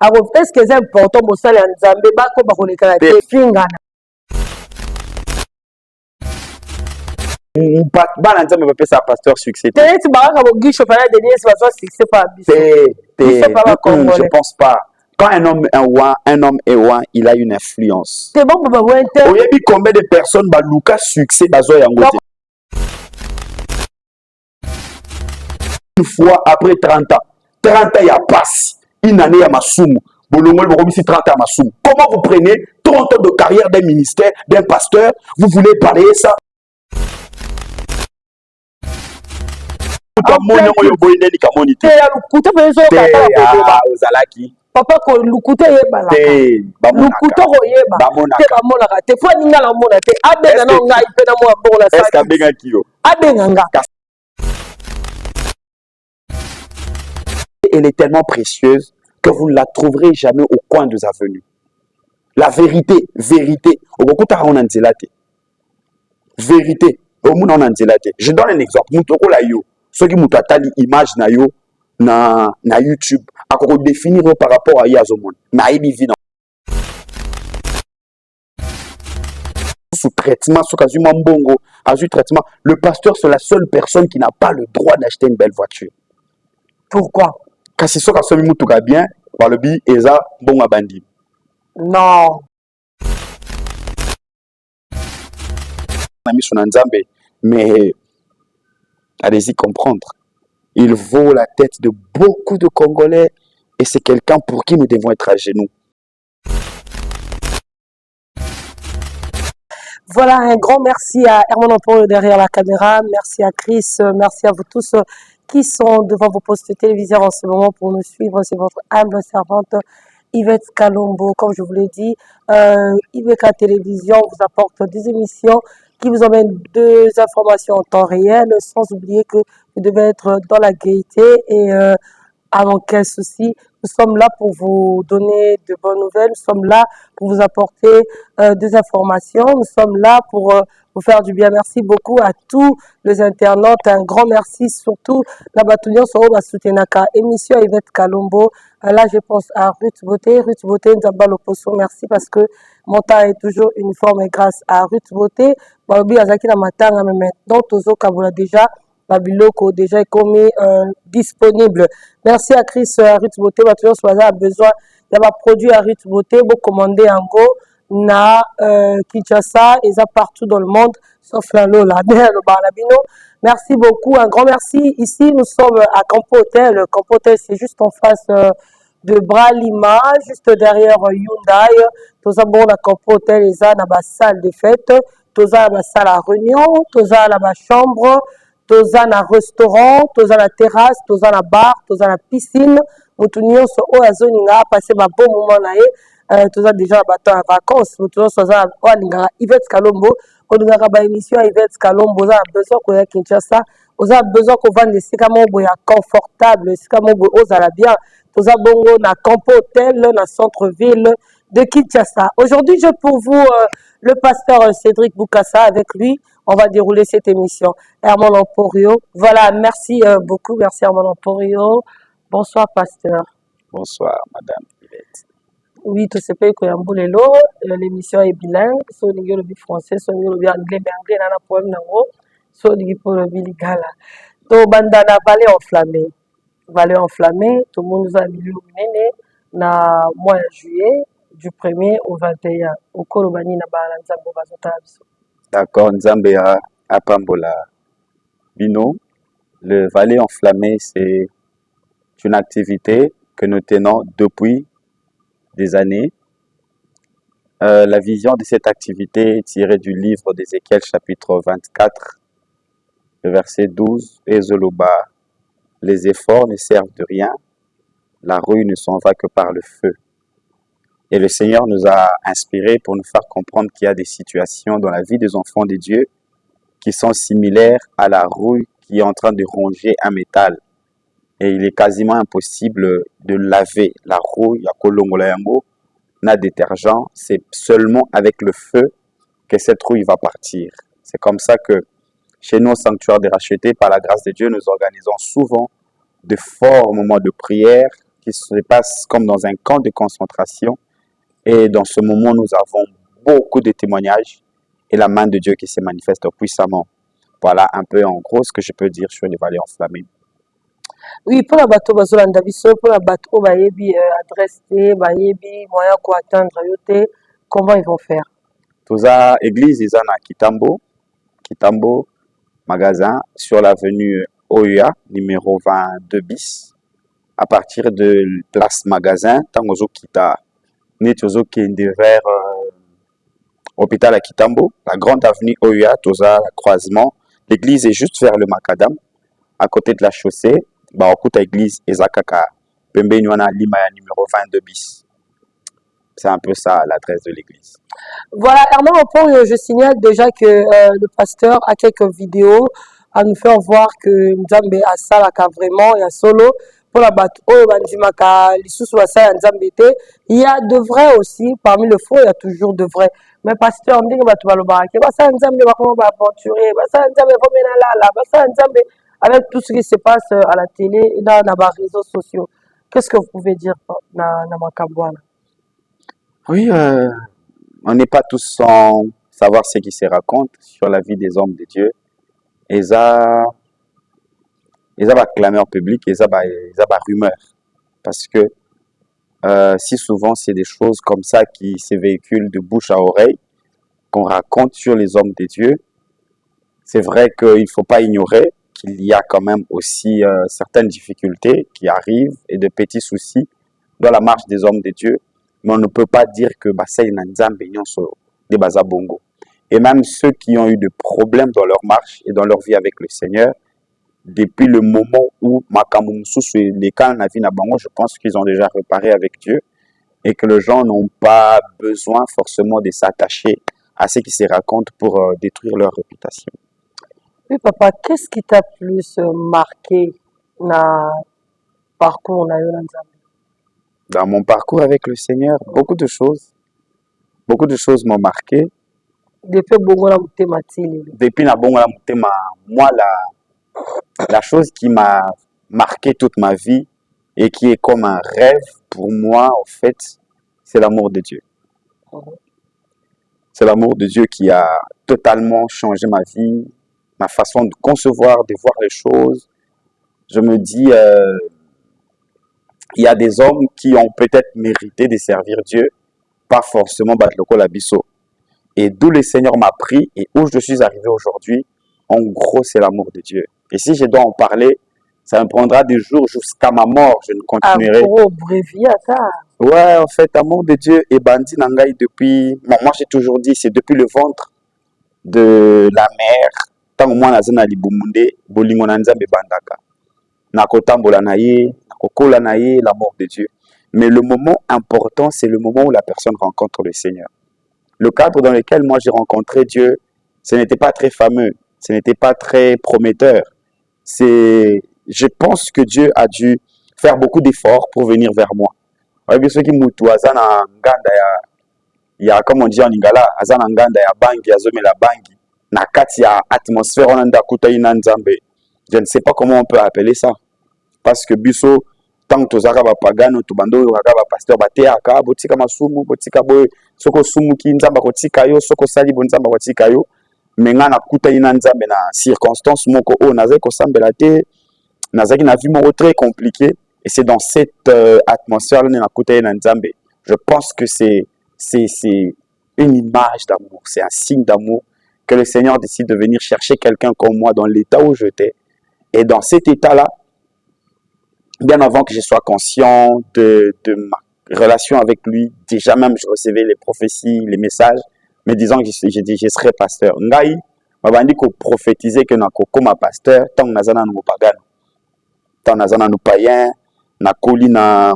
Alors, est-ce que c'est important pour ça, les Nzambe, bako bakoleka na te fingana. Bana Nzambe va faire pasteur succès. Peut-être baraka bogisho fana Denis va faire succès pas biso. Je pense pas. Quand un homme est roi, il a une influence. C'est bon pour moi. Oyebi combien de personnes ba luka succès bazo yango. Une fois après 30 ans. 30 ans il y a passe. Une année à Masumu. Bolongol Boromisi 30 ans à Masumu. Comment vous prenez 30 ans de carrière d'un ministère, d'un pasteur, vous voulez balayer ça? Papa ko lukuta yebala. Lukuta ko yeba. Te ba mona ka te fo ninga la mona te abenga na ngai pe na mo abola sa. Est-ce qu'abenga kio? Abenga nga. Elle est tellement précieuse que vous ne la trouverez jamais au coin de sa venue. La vérité, vérité. Vérité. Je donne un exemple. Ceux qui m'ont image na yo na YouTube, à quoi définir par rapport à Yazomon. Na évidemment. Sous traitement, sous quasiment bongo, sous traitement. Le pasteur, c'est la seule personne qui n'a pas le droit d'acheter une belle voiture. Pourquoi? Car c'est ça que ça me bien, par le bi, Eza, bon à bandi. Non. On a mis son Nzambe, mais allez-y comprendre. Il vaut la tête de beaucoup de Congolais et c'est quelqu'un pour qui nous devons être à genoux. Voilà, un grand merci à Herman Amporo derrière la caméra. Merci à Chris. Merci à vous tous qui sont devant vos postes de télévision en ce moment pour nous suivre. C'est votre humble servante Yvette Kalombo. Comme je vous l'ai dit, Yvette Télévision vous apporte des émissions qui vous emmènent deux informations en temps réel, sans oublier que vous devez être dans la gaieté et à l'encaisse aussi. Nous sommes là pour vous donner de bonnes nouvelles, nous sommes là pour vous apporter des informations, nous sommes là pour vous faire du bien. Merci beaucoup à tous les internautes, un grand merci surtout la bataillon sur Soutenaka, émission Yvette Kalombo. Là, je pense à Ruth Beauté, Nzamba Loposo, merci parce que mon temps est toujours uniforme et grâce à Ruth Beauté. Balobi Azaki na matanga, mais maintenant, Tozo Kabula déjà. Babiloko déjà est commis disponible. Merci à Chris Ruth Beauté. Toujours a besoin d'avoir produit à Ruth Beauté. Vous commandez en go na Kinshasa et ça partout dans le monde, sauf la Lola. Merci beaucoup. Un grand merci. Ici, nous sommes à Campo Hotel. Campo Hotel, c'est juste en face de Bralima, juste derrière Hyundai. Tous à bon la Campo Hotel, les a dans la salle de fête. Tous à la salle à réunion. Tous à la chambre. Toza na restaurant, toza na terrasse, toza na bar, toza na piscine. Mutu nyonso oyo azolinga passer ba bon moment na ye. Toza déjà bato en vacances. Mutu nyonso aza oyo alingaka Yvette Kalombo. Olingaka ba émission Yvette Kalombo. Oza na besoin koya Kinshasa. Oza na besoin kovanda esika moko boya confortable, esika moko boya ozala bien. Toza bongo na Campo Hotel, na centre-ville de Kinshasa. Aujourd'hui, j'ai pour vous le pasteur Cédric Boukassa. Avec lui, on va dérouler cette émission. Herman Emporio. Voilà, merci beaucoup. Merci Herman Emporio. Bonsoir, pasteur. Bonsoir, madame Yvette. Oui, tout ce pays que Yamboulelo. L'émission est bilingue. Soit le bi français, soit le bi anglais, mais anglais, n'a pas problème, soit le pour le bi ligala. Donc, bandana vallée enflammée. Vallée enflammée. Tout le monde nous a illuminé na mois de juillet, du 1er au 21. Au Kolobani na Balanzambo Bazotabiso. D'accord, Nzambe à Pambola Bino. Le Vallée enflammé, c'est une activité que nous tenons depuis des années. La vision de cette activité est tirée du livre d'Ézéchiel chapitre 24, le verset 12, et Zoloba. Les efforts ne servent de rien, la rue ne s'en va que par le feu. Et le Seigneur nous a inspirés pour nous faire comprendre qu'il y a des situations dans la vie des enfants de Dieu qui sont similaires à la rouille qui est en train de ronger un métal. Et il est quasiment impossible de laver la rouille à Kolongolayango, na détergent. C'est seulement avec le feu que cette rouille va partir. C'est comme ça que chez nous, au sanctuaire des rachetés, par la grâce de Dieu, nous organisons souvent de forts moments de prière qui se passe comme dans un camp de concentration. Et dans ce moment, nous avons beaucoup de témoignages et la main de Dieu qui se manifeste puissamment. Voilà un peu en gros ce que je peux dire sur les vallées enflammées. Oui, pour la bateau, bazolanda biso, pour la bateau, bayebi adresse, bayebi moyen quoi atteindre yote, comment ils vont faire? Tout ça, église, ils en a Kitambo, magasin, sur l'avenue OUA, numéro 22 bis. À partir de place magasin, Tangozo Kita, Netozo Kende vers hôpital à Kitambo, la grande avenue OUA, Toza, croisement. L'église est juste vers le Macadam, à côté de la chaussée. Bah, on écoute l'église Ezakaka, Pembenywana Limaya, numéro 22 bis. C'est un peu ça l'adresse de l'église. Voilà, Herman Ompong, je signale déjà que le pasteur a quelques vidéos à nous faire voir que Nzambe a ça là vraiment, il y a solo pour la bateau, il y a de vrais aussi, parmi le faux, il y a toujours de vrais. Mais pasteur, on dit que avec tout ce qui se passe à la télé et dans les réseaux sociaux. Qu'est-ce que vous pouvez dire dans Makambouana? Oui, on n'est pas tous sans savoir ce qui se raconte sur la vie des hommes de Dieu. Et ça va clameur public, et ça va rumeur. Parce que si souvent c'est des choses comme ça qui se véhiculent de bouche à oreille, qu'on raconte sur les hommes de Dieu, c'est vrai qu'il ne faut pas ignorer qu'il y a quand même aussi certaines difficultés qui arrivent et de petits soucis dans la marche des hommes de Dieu. Mais on ne peut pas dire que c'est des bazabongo. Et même ceux qui ont eu des problèmes dans leur marche et dans leur vie avec le Seigneur, depuis le moment où les cas je pense qu'ils ont déjà réparé avec Dieu et que les gens n'ont pas besoin forcément de s'attacher à ce qui se raconte pour détruire leur réputation. Oui, papa, qu'est-ce qui t'a plus marqué dans parcours na yo na Nzambe? Dans mon parcours avec le Seigneur, beaucoup de choses m'ont marqué. Depuis bongo na mutema tili. Depuis na bongo na mutema, moi la chose qui m'a marqué toute ma vie et qui est comme un rêve pour moi, en fait, c'est l'amour de Dieu. C'est l'amour de Dieu qui a totalement changé ma vie, ma façon de concevoir, de voir les choses. Je me dis, il y a des hommes qui ont peut-être mérité de servir Dieu, pas forcément Batloko Labiso. Et d'où le Seigneur m'a pris et où je suis arrivé aujourd'hui, en gros, c'est l'amour de Dieu. Et si je dois en parler, ça me prendra des jours jusqu'à ma mort, je ne continuerai. Ouais, en fait, l'amour de Dieu est bandit nangai depuis. Bon, moi, j'ai toujours dit, c'est depuis le ventre de la mère. Tant que moi, nazana libumunde, bolingo nanzambe bandaka. Nakotambola naye, nakokola naye, l'amour de Dieu. Mais le moment important, c'est le moment où la personne rencontre le Seigneur. Le cadre dans lequel moi j'ai rencontré Dieu, ce n'était pas très fameux, ce n'était pas très prometteur. Je pense que Dieu a dû faire beaucoup d'efforts pour venir vers moi. Ceux qui mutu azana nganda ya comme on dit en lingala, azana nganda ya bangi azomela bangi na kati ya atmosphère onanda kutai na Nzambe. Je ne sais pas comment on peut appeler ça parce que biso tant que tozaka ba pagano to bando kaka ba pasteur bateaka botika masumu botika boy soko sumu ki Nzamba kotika yo soko sali bo Nzamba kotika yo menga na kutai na Nzambe na circonstance moko o nazaki kosambela te nazaki na vie moko très compliqué. Et c'est dans cette atmosphère-là, je pense que c'est une image d'amour, c'est un signe d'amour que le Seigneur décide de venir chercher quelqu'un comme moi dans l'état où j'étais. Et dans cet état-là, bien avant que je sois conscient de ma relation avec lui, déjà même je recevais les prophéties, les messages, me disant que je serais pasteur. Ngai, m'a dit qu'on prophétisait que nakokoma pasteur, tant que nazana nous pagano, tant nazana nous païens, na koli na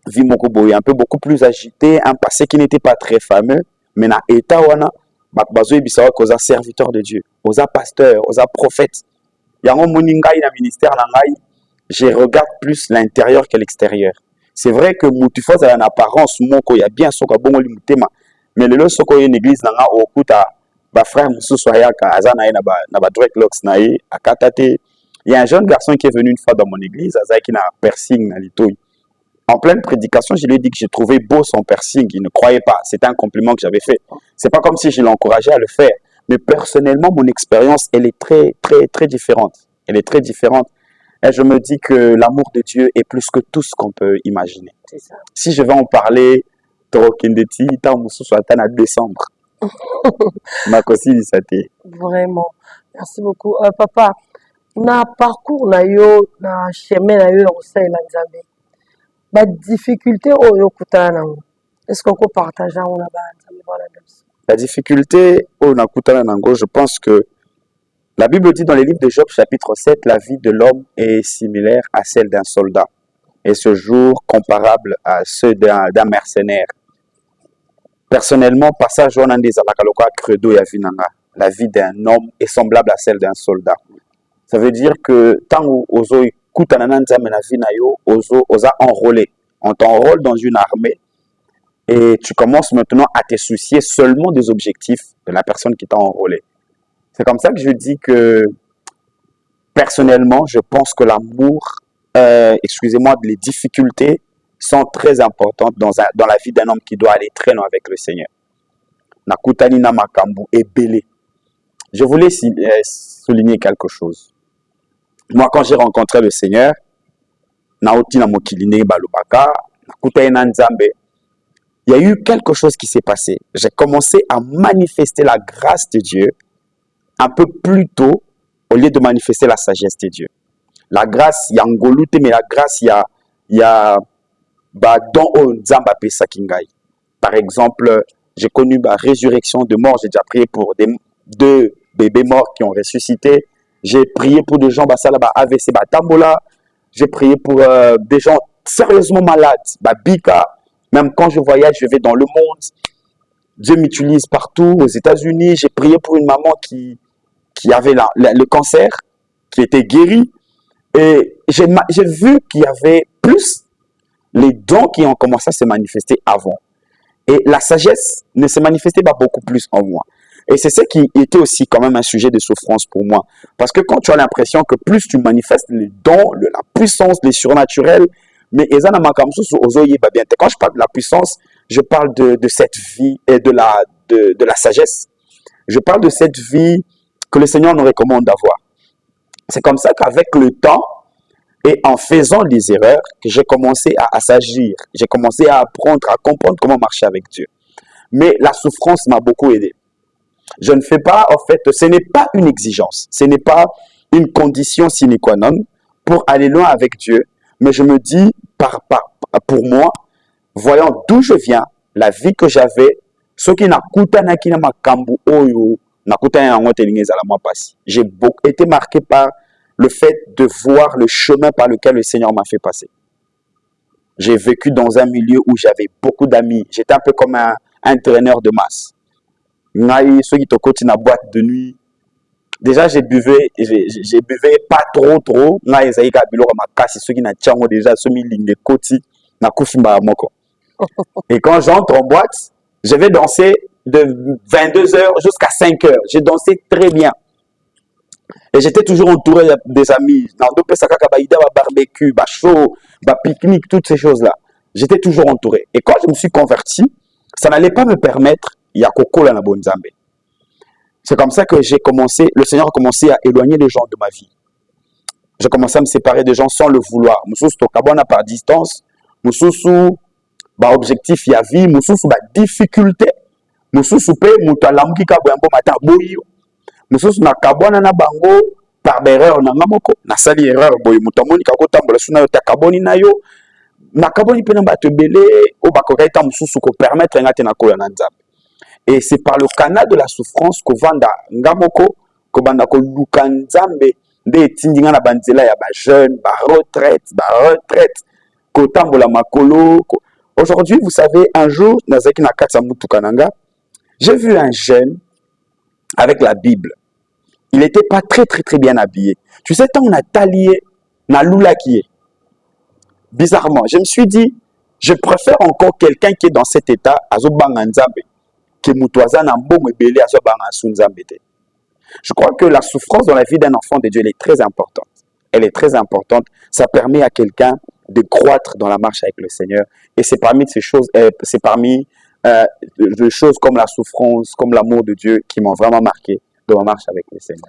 vie moko boye un peu beaucoup plus agité, un passé qui n'était pas très fameux, mais na état wana bazo ebisa koza serviteur de Dieu, oza pasteur, oza prophète. Yango moni ngai na ministère na ngai, je regarde plus l'intérieur que l'extérieur. C'est vrai que mutu faut en apparence moko ya bien soka bongo li mutema, mais lelo soko une église na nga okuta ba frère mususu ayaka azana na ba dreadlocks na ye akatate. Il y a un jeune garçon qui est venu une fois dans mon église, Azaki na piercing na litoi. En pleine prédication, je lui ai dit que j'ai trouvé beau son piercing. Il ne croyait pas. C'était un compliment que j'avais fait. C'est pas comme si je l'encourageais à le faire. Mais personnellement, mon expérience, elle est très, très, très différente. Elle est très différente. Et je me dis que l'amour de Dieu est plus que tout ce qu'on peut imaginer. C'est ça. Si je vais en parler, Torokindeti, soit à décembre. Vraiment. Merci beaucoup. Papa, na parcours na yo, na chemin na yo ya kosala Nzambe. Ba difficulté oyo kutana nango. Est-ce qu'on peut partager on a ba Nzambe voilà. La difficulté au nakutana nango, je pense que la Bible dit dans les livres de Job chapitre 7, la vie de l'homme est similaire à celle d'un soldat et ce jour comparable à ceux d'un mercenaire. Personnellement, passage on a des alakaloka credo ya vinanga. La vie d'un homme est semblable à celle d'un soldat. Ça veut dire que tant ozo kutana nzambe na vie na yo, oza enrôlé. On t'enrôle dans une armée et tu commences maintenant à te soucier seulement des objectifs de la personne qui t'a enrôlé. C'est comme ça que je dis que personnellement, je pense que l'amour, excusez-moi, les difficultés sont très importantes dans la vie d'un homme qui doit aller très loin avec le Seigneur. Nakutani na makambu et belé. Je voulais souligner quelque chose. Moi, quand j'ai rencontré le Seigneur, Naoti na mokiline balubaka, nakutani na nzambe, il y a eu quelque chose qui s'est passé. J'ai commencé à manifester la grâce de Dieu un peu plus tôt au lieu de manifester la sagesse de Dieu. La grâce, il y a ngolute, mais la grâce, il y a don au nzamba pesa kingai. Par exemple, j'ai connu la résurrection de mort. J'ai déjà prié pour 2 bébés morts qui ont ressuscité. J'ai prié pour des gens AVC Tambola. J'ai prié pour des gens sérieusement malades. Bika. Même quand je voyage, je vais dans le monde. Dieu m'utilise partout. Aux États-Unis, j'ai prié pour une maman qui avait le cancer, qui était guérie. Et j'ai vu qu'il y avait plus les dons qui ont commencé à se manifester avant. Et la sagesse ne se manifestait pas beaucoup plus en moi. Et c'est ce qui était aussi quand même un sujet de souffrance pour moi. Parce que quand tu as l'impression que plus tu manifestes les dons, la puissance, les surnaturels, mais quand je parle de la puissance, je parle de cette vie et de la sagesse. Je parle de cette vie que le Seigneur nous recommande d'avoir. C'est comme ça qu'avec le temps, et en faisant des erreurs, que j'ai commencé à s'agir. J'ai commencé à apprendre, à comprendre comment marcher avec Dieu. Mais la souffrance m'a beaucoup aidé. Je ne fais pas, en fait, ce n'est pas une exigence. Ce n'est pas une condition sine qua non pour aller loin avec Dieu. Mais je me dis, pour moi, voyant d'où je viens, la vie que j'avais, ce qui n'a j'ai été marqué par le fait de voir le chemin par lequel le Seigneur m'a fait passer. J'ai vécu dans un milieu où j'avais beaucoup d'amis. J'étais un peu comme un entraîneur de masse. Ceux qui te na boîte de nuit. Déjà, j'ai buvais pas trop. Et quand j'entre en boîte, je vais danser de 22h jusqu'à 5h. J'ai dansé très bien. Et j'étais toujours entouré des amis. Dans barbecue, show, pique-nique, toutes ces choses-là. J'étais toujours entouré. Et quand je me suis converti, ça n'allait pas me permettre, Yakoko la Bonzambe. C'est comme ça que le Seigneur a commencé à éloigner les gens de ma vie. J'ai commencé à me séparer des gens sans le vouloir. Moussous Tokabona par distance, Moussous objectif ya vie, Moussous difficulté, Moussous pe Moutalamki Kabouambo Mata Boyo. Moussous na kabona na bango par erreur na ngamoko na sali erreur boy mutamoni kako tambola suna yo takaboni na yo na kaboni pe na bato belé o bakoka ita Moussous ko permettre ngate na kola na nzambe. Et c'est par le canal de la souffrance que vanda ngamoko ko banda ko luka nzambe nde tindinga na banzela ya ba jeune ba retraite ko tambola makolo. Aujourd'hui, vous savez, un jour nazaki na katsamutu kananga, j'ai vu un jeune avec la Bible. Il n'était pas très bien habillé. Tu sais, tant on a talié, na lula qui est. Bizarrement, je me suis dit, je préfère encore quelqu'un qui est dans cet état, azobanga nzambe, que mutoaza na mbongo ebele azobanga sunzambe te. Je crois que la souffrance dans la vie d'un enfant de Dieu, elle est très importante. Elle est très importante. Ça permet à quelqu'un de croître dans la marche avec le Seigneur. Et c'est parmi ces choses, c'est parmi des choses comme la souffrance, comme l'amour de Dieu qui m'ont vraiment marqué dans ma marche avec le Seigneur.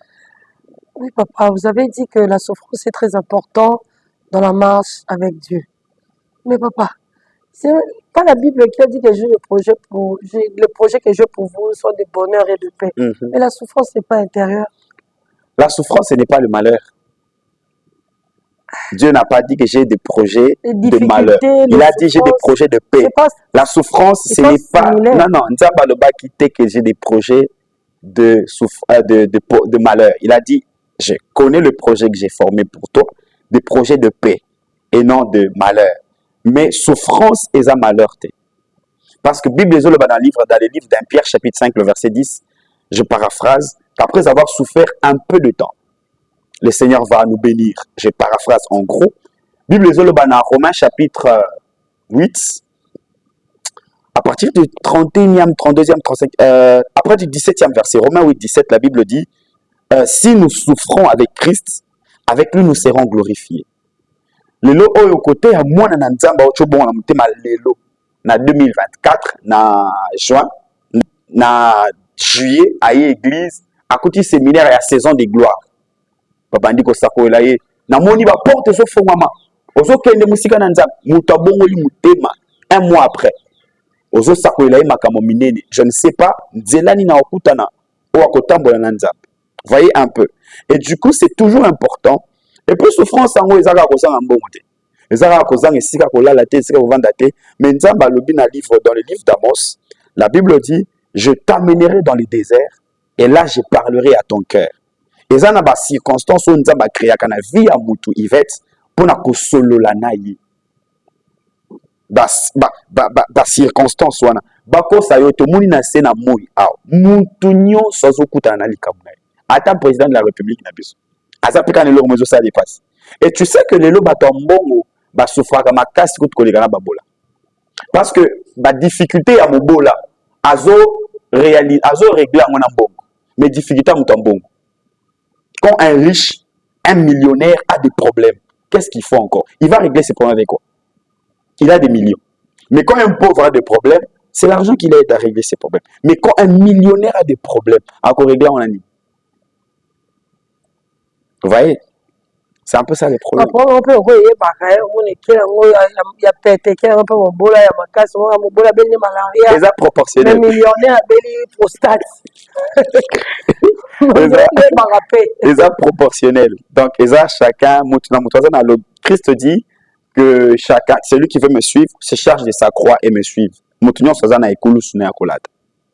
Oui, papa, vous avez dit que la souffrance est très importante dans la marche avec Dieu. Mais papa, c'est pas la Bible qui a dit que le projet que j'ai pour vous soit de bonheur et de paix. Mais la souffrance n'est pas intérieure. La souffrance, ce n'est pas le malheur. Dieu n'a pas dit que j'ai des projets de malheur. Il a dit j'ai des projets de paix. La souffrance, ce n'est pas... Non, non, Nzamba ne va pas quitter que j'ai des projets de malheur. Il a dit, je connais le projet que j'ai formé pour toi, des projets de paix et non de malheur. Mais souffrance est un malheur. Parce que Bible dans le livre d'un Pierre chapitre 5, le verset 10, je paraphrase, qu'après avoir souffert un peu de temps, le Seigneur va nous bénir. Je paraphrase en gros. Bible dans Romains chapitre 8, à partir du 31e, 32e, 35e, après du 17e verset, Romains 8, 17, la Bible dit, si nous souffrons avec Christ, avec lui nous serons glorifiés. Lelo oyo côté ya mwana na nzamba ochobonga na mutema lelo na 2024 na juin na juillet aye église akuti séminaire ya saison de gloire babandi ko sakoela ye na moni ba porte so fongama ozo kende musika na nzamba muta bongoli mutema un mois après ozo sakoela ye makamo minene je ne sais pas nzelani na okutana o akotambola na nzamba voyez un peu et du coup c'est toujours important. Et puis souffrance en haut, ils ont un bon côté. Ils ont un esika kola la tête, esika kovanda te. Mais nzamba lobi na livre dans le livre d'Amos, la Bible dit, je t'amènerai dans le désert et là je parlerai à ton cœur. Et ça na ba circonstance où nzamba créa kana vie à mutu Yvette pour na ko solo la nayi. Ba circonstance wana. Ba ko sa yo to muni na se na moi aw. Mutu nyo sozo kuta na likamu na. Ata président de la République na biso. Et tu sais que les lots batombongo ba souffra kama kasi ko koleka babola. Parce que ba difficulté ya mobola azo régler ngona mbongo. Mais difficulté à mbongo. Quand un riche, un millionnaire a des problèmes, qu'est-ce qu'il faut encore? Il va régler ses problèmes avec quoi? Il a des millions. Mais quand un pauvre a des problèmes, c'est l'argent qui l'aide à régler ses problèmes. Mais quand un millionnaire a des problèmes, encore régler on a dit. Vous voyez? C'est un peu ça le problème. On peut envoyer pareil, on est qu'il y a peut-être un peu mon bola, il y a ma casse, on a mon bola, il y a malaria. Les a proportionnels. Les millionnaires, il prostate. Les a proportionnels. Donc, les a chacun, le Christ dit que chacun, celui qui veut me suivre, se charge de sa croix et me suivre. Moutounion soit na ekulu sune akolata.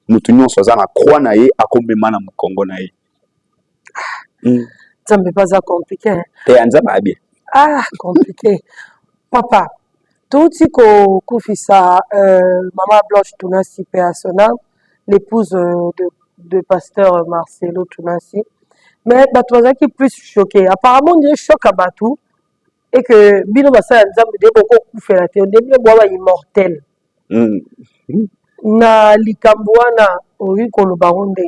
Moutounion soit na croix na ye, akombema na mukongo na ye. Ça ne peut pas être compliqué. Ah, compliqué. Papa, tout ce qu'on fait ça, Maman Blanche Tounassi, personnel, l'épouse de pasteur Marcelo Tounassi. Mais Batouaza qui est plus choqué. Apparemment, il y a un choc à Batou. Et que Bino Bassa Nzambe de beaucoup fait la théorie. On est bien immortel. Na Likambouana, Ori Kolobaron de.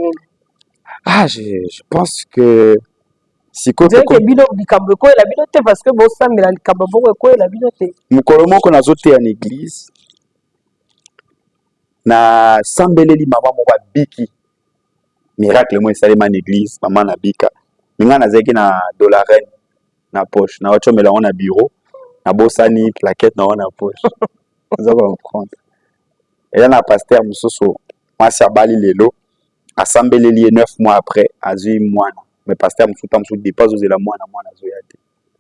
Ah, je pense que. Si côté que bino likambo ko la bino te parce que bo sambela likambo bongo ko la bino te mukolo moko nazote en église na sambeleli mama mo babiki miracle mo esalema en église mama na bika minga nazeki na dollarine na poche na ochomela na bureau na bosani plaquette na poche vous allez comprendre et là na pasteur musoso mwasi abali lelo asambeleli 9 mois après azui mwana. Mais pasteur Moussoupa Moussou dépasse aux éléments à moi.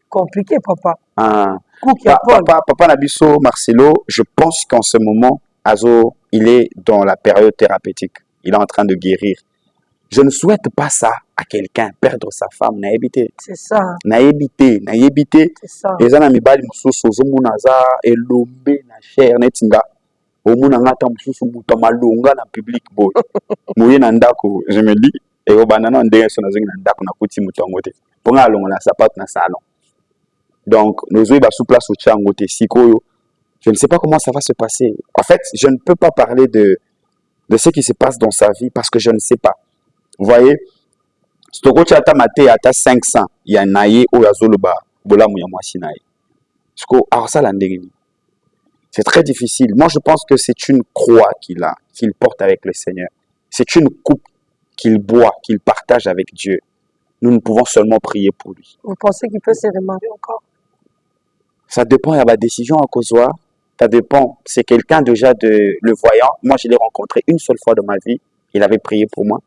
Compliqué, papa. Papa Nabiso Marcelo, je pense qu'en ce moment, Azo, il est dans la période thérapeutique. Il est en train de guérir. Je ne souhaite pas ça à quelqu'un, perdre sa femme, naïbité. C'est ça. Naïbité. C'est ça. Et ça, Namibali Moussou, Zomunaza, Elombe, na cher, Netinga. Omuna ngata Moussou, Moutamalunga, na public boy. Mouye Nandako, je me dis. Et au banana, on dirait que nous avons un petit mouton. Pour nous, on a sa patte dans le salon. Donc, nous avons sous place au Tchangote, Sikoyo. Je ne sais pas comment ça va se passer. En fait, je ne peux pas parler de ce qui se passe dans sa vie parce que je ne sais pas. Vous voyez, Stoko Tchata Mate Ata 500, il y a Naye ou Yazoloba, Bola Mouyamwasi Naye. Alors ça, c'est très difficile. Moi, je pense que c'est une croix qu'il porte avec le Seigneur. C'est une coupe qu'il boit, qu'il partage avec Dieu. Nous ne pouvons seulement prier pour lui. Vous pensez qu'il peut se remarier encore? Ça dépend, il y a ma décision à cause. Ça dépend. C'est quelqu'un déjà le voyant. Moi, je l'ai rencontré une seule fois dans ma vie. Il avait prié pour moi.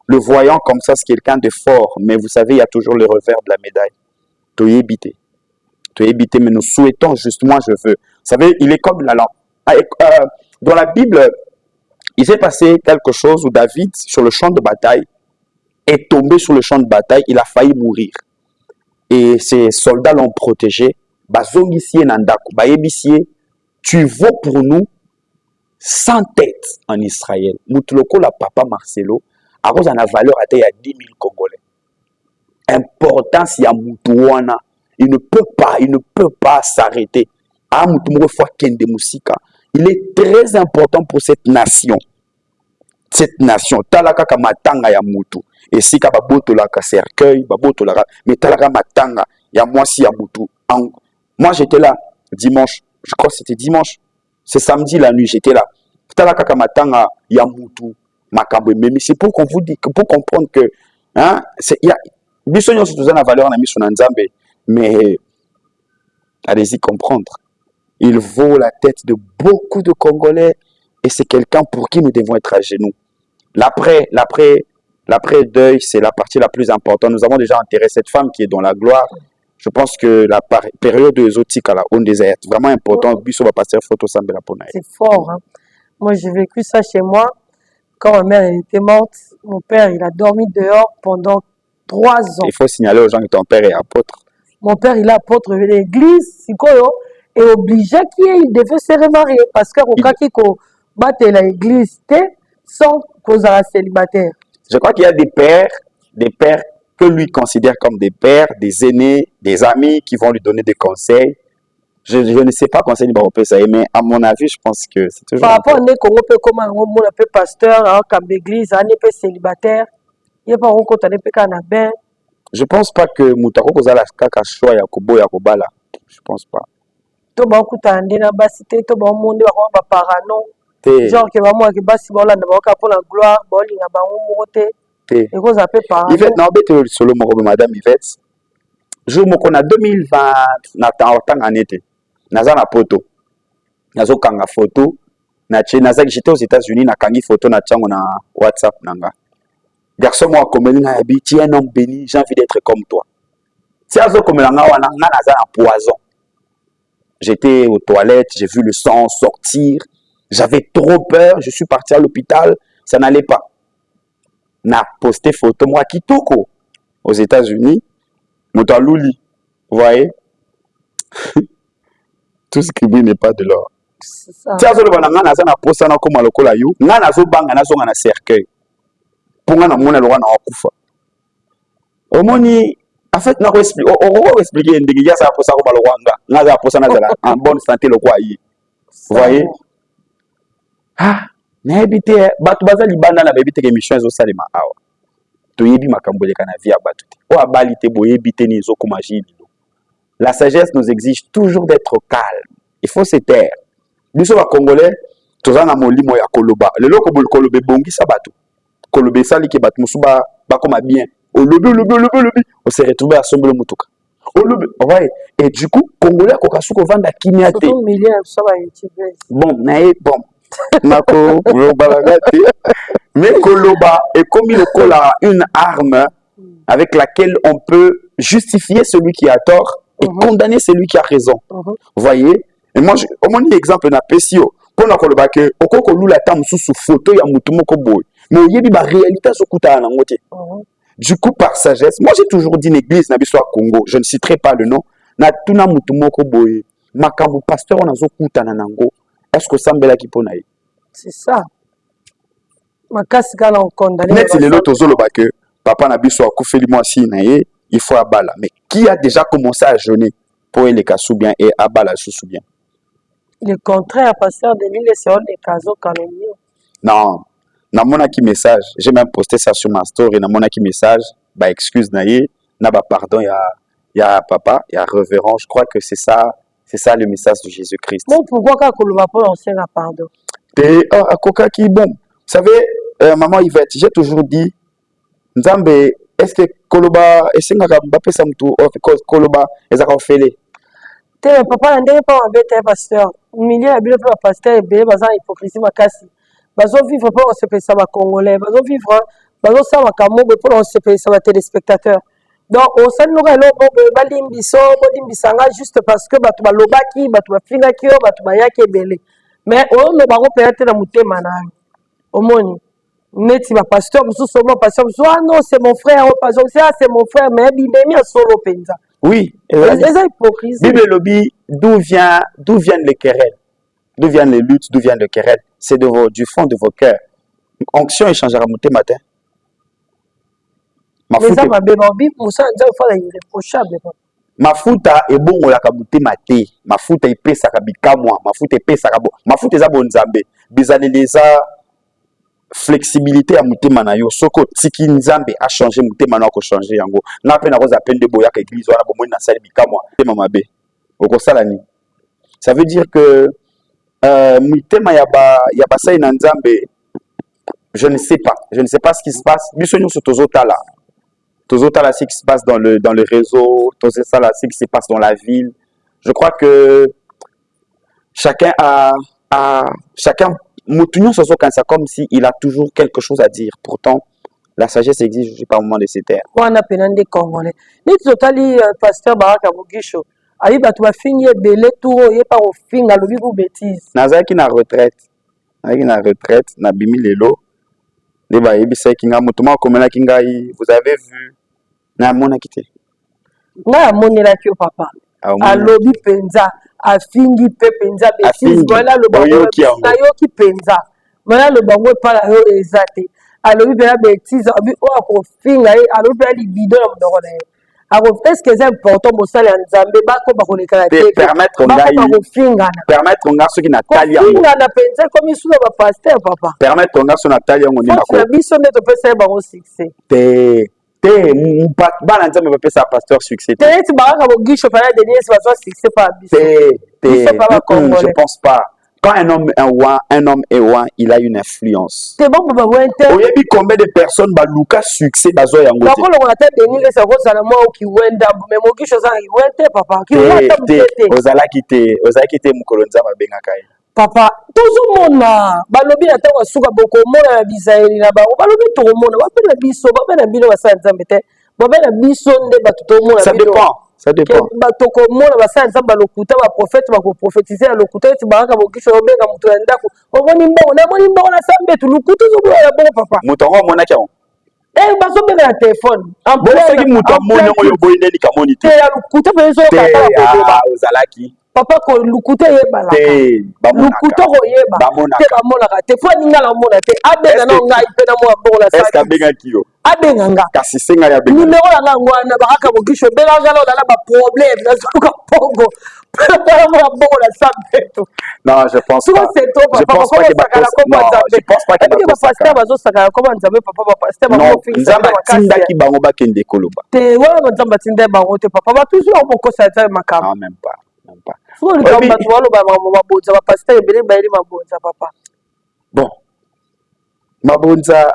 Le voyant comme ça, c'est quelqu'un de fort. Mais vous savez, il y a toujours le revers de la médaille. Tu es habité. Mais nous souhaitons justement, je veux. Vous savez, il est comme la lampe. Dans la Bible, il s'est passé quelque chose où David, sur le champ de bataille, est tombé sur le champ de bataille. Il a failli mourir. Et ses soldats l'ont protégé. Tu vaux pour nous 100 têtes en Israël. Moutuloko la papa Marcelo, à cause de la valeur à 10 000 Congolais. Importance, il y a Moutouana. Il ne peut pas s'arrêter. Il est très important pour cette nation. Cette nation. Talaka matanga ya mutu. Et si ka baboto la ka cercueil, baboto la mais talaka matanga ya moi si ya mutu. Moi j'étais là dimanche. Je crois que c'était dimanche. C'est samedi la nuit, j'étais là. Talaka matanga ya mutu. Makambo mais c'est pour qu'on vous dit, pour comprendre que hein, c'est il y a bisogno surtout la valeur na miso na Nzambe. Mais allez-y comprendre. Il vaut la tête de beaucoup de Congolais et c'est quelqu'un pour qui nous devons être à genoux. L'après-deuil, c'est la partie la plus importante. Nous avons déjà enterré cette femme qui est dans la gloire. Je pense que la période exotique à la Onde des est vraiment importante. C'est fort. Hein? Moi, j'ai vécu ça chez moi. Quand ma mère était morte, mon père, il a dormi dehors pendant 3 ans. Il faut signaler aux gens que ton père est apôtre. Mon père, il est apôtre de l'église, et obligé qu'il devait se remarier parce que au battre l'église sans cause célibataire. Je crois qu'il y a des pères que lui considère comme des pères, des aînés, des amis qui vont lui donner des conseils. Je ne sais pas conseil mais à mon avis, je pense que c'est toujours. Par rapport à Congo, comme un peu pasteur, comme l'église, un peu célibataire, il n'y a pas encore un peu canabin. Je pense pas que Moutako Kozala Kaka choix ya Kobo ya Kobala. Je pense pas. To ba kutande na basi te to ba monde ba parano. Genre que ba moi que basi ba la na ba ka pour la gloire, ba linga ba mote. Et cause appelle parano. Yvette na obete solo moko madame Yvette. Jour moko na 2020 na tanga nete. Naza na poto. Nazo kanga photo. Na j'étais aux États-Unis na kangi photo na tchango na WhatsApp nanga. Garçon moi comme tu es un homme béni, j'ai envie d'être comme toi. Si azo comme la wana naza na poison. J'étais aux toilettes, j'ai vu le sang sortir. J'avais trop peur, je suis parti à l'hôpital, ça n'allait pas. Na posté photo moi kitoko aux États-Unis, Moutalouli. Vous voyez? Tout ce qui brille n'est pas de l'or. Si azo le bananga naza na posa na koma lokola yo, nga nazo banga nazo na cercueil. Pour nga na mona lo wana akufa. Omoni en fait na expliquer ndenge ya ça pour ça ko balwanga ngaza pour ça nazala en bonne santé le quoi yi. Vous voyez? Ah, na habité batu baza libanda na bebite ke mission zo salima awa. To yebi makambo leka na vie ya batu te. O abalite boyebite ni zo komagili. La sagesse nous exige toujours d'être calme. Il faut se taire. Biso ba Congolais, tozana molimo ya koloba. Lelo ko kolobe bongi sa batu. Kolobe sali ke batu musuba ba koma bien. On s'est retrouvé à Sombolo Mutuka. Et du coup, Congolais, Kokasuko vanda Kimiate. Bon, bon. Mais Koloba est comme il a une arme avec laquelle on peut justifier celui qui a tort et condamner celui qui a raison. Vous voyez? Et moi, au moins, exemple, na Pesio. Pour na Koloba que, Okoko Lula tam sous photo ya Mutumoko boy. Mais il y a des réalités sur Kuta na ngote. Du coup, par sagesse, moi j'ai toujours dit l'église na biso Congo, je ne citerai pas le nom, na tuna mutu moko boye, makambo pasteur on azo kuta na nango, est-ce que sambela ki pona ye? C'est ça. Makasi kala on condamné. Net c'est le tozo lo ba que papa na biso akufeli mwasi na ye, il faut abala. Mais qui a déjà commencé à jeûner pour les kasou bien et abala sous bien? Le contraire, pasteur de l'île c'est des caso calomnie. Non. Na monaki message, j'ai même posté ça sur ma story, na monaki message, bah excuse na ye, na ba pardon ya papa, ya révérend, je crois que c'est ça, C'est ça le message de Jésus-Christ. Bon, pourquoi quand on ne va pas lancer la pardon? Et à Coca qui, bon, vous savez, maman Yvette, j'ai toujours dit, Nzambe, est-ce que Koloba, est-ce que Koloba, est-ce que Papa, on pas un pasteur. Milieu de la pasteur, il y a hypocrisie, bazo vivre pour se payer ça congolais, bazo vivre, bazo ça kamogo pour se payer ça téléspectateurs. Donc au sein de nous alors balimbiso bolimbisanga juste parce que batu balobaki batu bafinga kio batu bayaki ebele. Mais on ne va pas perdre la mutema na omoni. Neti ba pasteur mususu mo pasteur ah non c'est mon frère, pasteur c'est mon frère mais bimemi a solo penza. Oui, c'est hypocrisie. Bible lobby d'où viennent les querelles? D'où viennent les luttes, d'où viennent les querelles? C'est du fond de vos cœurs. Onction échangera monté matin. Mafuta est bon on la kabuté maté. Mafuta est pesa kabikamwa. Mafuta est pesa kabo. Mafuta est bon nzambe. Bizali leza flexibilité à monté manayo. Soko tiki nzambe a changé monté manayo ko changer yango. Na pe na roza peine de boya ka église wana bomoni na sali bikamwa. Mama be. Oko salani. Ça veut dire que mitema ya ba sai na nzambe, je ne sais pas ce qui se passe biso nyonso tozotala ce qui se passe dans le réseau, tozotala ce qui se passe dans la ville. Je crois que chacun mutu nyonso azokanisa comme si il a toujours quelque chose à dire. Pourtant la sagesse exige par moment de se taire. Wana penande congolais ni totali pasteur Baraka Mugisho ayi batu bafingi ebele tour ye pa ofinga lobi ku bêtise nazaki na retraite na bimi lelo de ba yebisa kinga mutuma komela kingai vous avez vu na mona kité nga monela ki papa alobi penza afingi pe penza bêtise voilà le bango na yoki penza voilà le bango pa la yo ezate alobi pe bêtise abi o akofinga alobi pe libido na mdoko na alors est-ce que c'est important pour ça les nzambe bako bakoleka la tête permettre nga ceux qui Natalia na penza comme isu na pasteur papa permettre nga so Natalia ngo ndima ko biso ndeto pesa ba succès te bana nzambe ba pesa pasteur succès te ti Baraka Mugisho para dernier c'est pas succès pas biso je pense pas. Quand un homme est roi, il a une influence. C'est bon pour moi. Oyebi combien de personnes baluka succès bazo yango. D'accord, on a tête de nile ça cause na moi qui wenda mais Mugisho ça wenda papa qui wenda mutete. Ozala kite mukolonza babengaka ye. Papa, tozomona balobi na tango suka boko mona na bizaeli na bango balobi to mona ba pena biso ba pena bino ba sa nzambe te. Ba pena biso nde ba to mona. Ça dépend. Batoko mona basa nzamba lokuta ba prophète ba ko prophétiser lokuta ti Baraka Mugisho obenga mutu ya ndako omoni mbongo na sambe tu lokuta zo ya bon papa mutongo mona kya bazo benga na téléphone en plus soki mutu amoni oyo boyinde ni kamoni te ya lokuta pe zo kaka ozalaki papa ko lokuta yebala te lokuta ko yeba te bamona ka te fo ninga la mona te abenga na ngai pe na mo mbongo na sa est-ce abenga kiyo abenga nga kasi senga ya benga numéro la ngwa na Baraka Mugisho benga nga na ba problème na zuka pongo non, je pense pas. Je pense pas que pasteur bazo saka comme nzambe papa pasteur non, nzamba tinda ki bango ba kende koloba. Te wala nzamba tinda bango te papa ba toujours ko sa ta makama. Non, même pas. So le nzamba to walo ba mabonza ba pasteur ebele ba ili mabonza papa. Bon. Mabonza